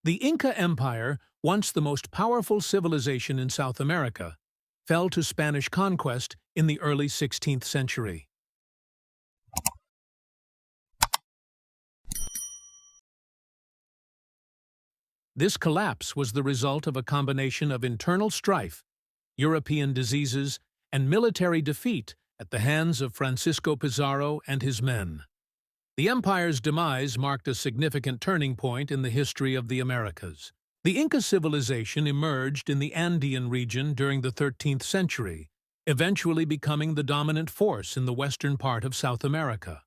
The Inca Empire, once the most powerful civilization in South America, fell to Spanish conquest in the early 16th century. This collapse was the result of a combination of internal strife, European diseases, and military defeat at the hands of Francisco Pizarro and his men. The empire's demise marked a significant turning point in the history of the Americas. The Inca civilization emerged in the Andean region during the 13th century, eventually becoming the dominant force in the western part of South America.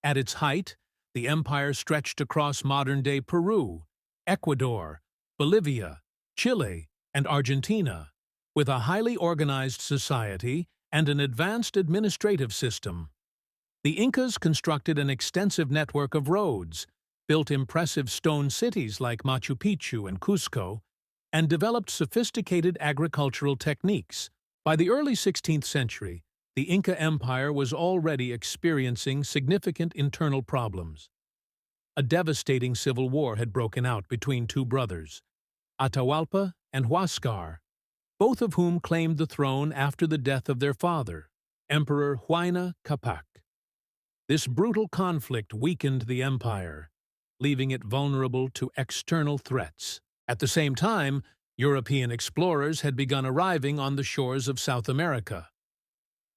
At its height, the empire stretched across modern-day Peru, Ecuador, Bolivia, Chile, and Argentina, with a highly organized society and an advanced administrative system. The Incas constructed an extensive network of roads, built impressive stone cities like Machu Picchu and Cusco, and developed sophisticated agricultural techniques. By the early 16th century, the Inca Empire was already experiencing significant internal problems. A devastating civil war had broken out between two brothers, Atahualpa and Huáscar, both of whom claimed the throne after the death of their father, Emperor Huayna Capac. This brutal conflict weakened the empire, leaving it vulnerable to external threats. At the same time, European explorers had begun arriving on the shores of South America.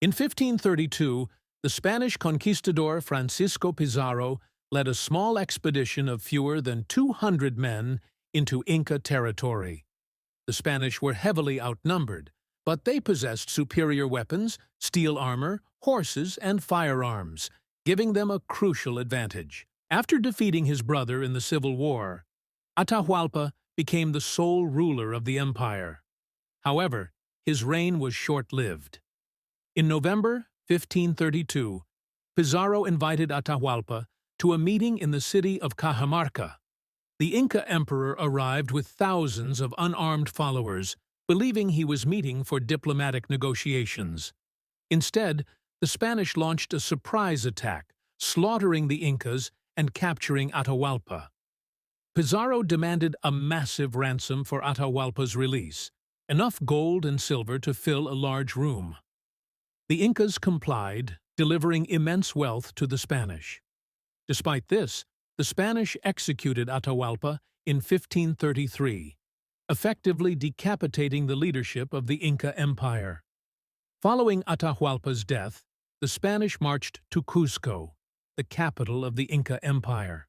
In 1532, the Spanish conquistador Francisco Pizarro led a small expedition of fewer than 200 men into Inca territory. The Spanish were heavily outnumbered, but they possessed superior weapons, steel armor, horses, and firearms, giving them a crucial advantage. After defeating his brother in the Civil War, Atahualpa became the sole ruler of the empire. However, his reign was short-lived. In November 1532, Pizarro invited Atahualpa to a meeting in the city of Cajamarca. The Inca emperor arrived with thousands of unarmed followers, believing he was meeting for diplomatic negotiations. Instead, the Spanish launched a surprise attack, slaughtering the Incas and capturing Atahualpa. Pizarro demanded a massive ransom for Atahualpa's release, enough gold and silver to fill a large room. The Incas complied, delivering immense wealth to the Spanish. Despite this, the Spanish executed Atahualpa in 1533, effectively decapitating the leadership of the Inca Empire. Following Atahualpa's death, the Spanish marched to Cusco, the capital of the Inca Empire.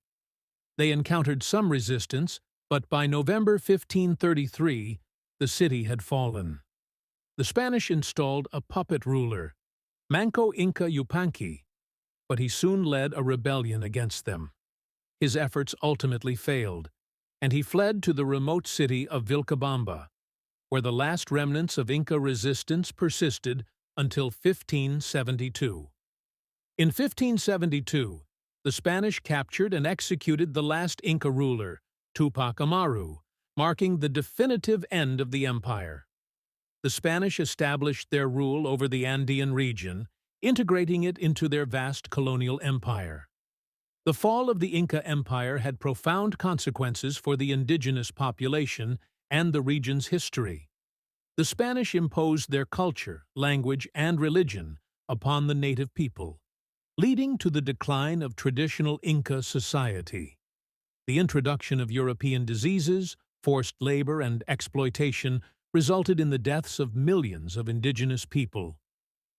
They encountered some resistance, but by November 1533, the city had fallen. The Spanish installed a puppet ruler, Manco Inca Yupanqui, but he soon led a rebellion against them. His efforts ultimately failed, and he fled to the remote city of Vilcabamba, where the last remnants of Inca resistance persisted until 1572. In 1572, the Spanish captured and executed the last Inca ruler, Tupac Amaru, marking the definitive end of the empire. The Spanish established their rule over the Andean region, integrating it into their vast colonial empire. The fall of the Inca Empire had profound consequences for the indigenous population and the region's history. The Spanish imposed their culture, language, and religion upon the native people, leading to the decline of traditional Inca society. The introduction of European diseases, forced labor, and exploitation resulted in the deaths of millions of indigenous people.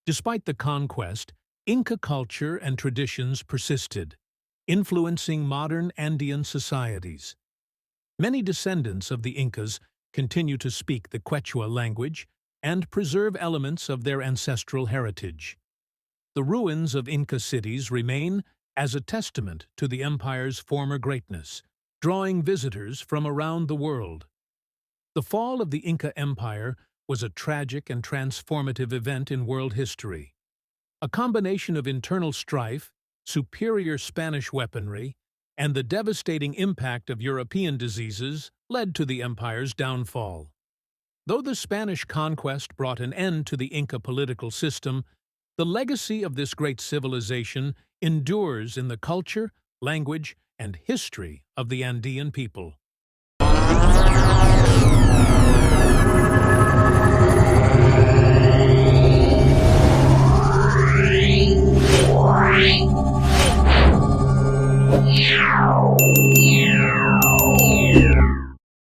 Despite the conquest, Inca culture and traditions persisted, influencing modern Andean societies. Many descendants of the Incas continue to speak the Quechua language and preserve elements of their ancestral heritage. The ruins of Inca cities remain as a testament to the empire's former greatness, drawing visitors from around the world. The fall of the Inca Empire was a tragic and transformative event in world history. A combination of internal strife, superior Spanish weaponry, and the devastating impact of European diseases led to the empire's downfall. Though the Spanish conquest brought an end to the Inca political system, the legacy of this great civilization endures in the culture, language, and history of the Andean people. Yeah.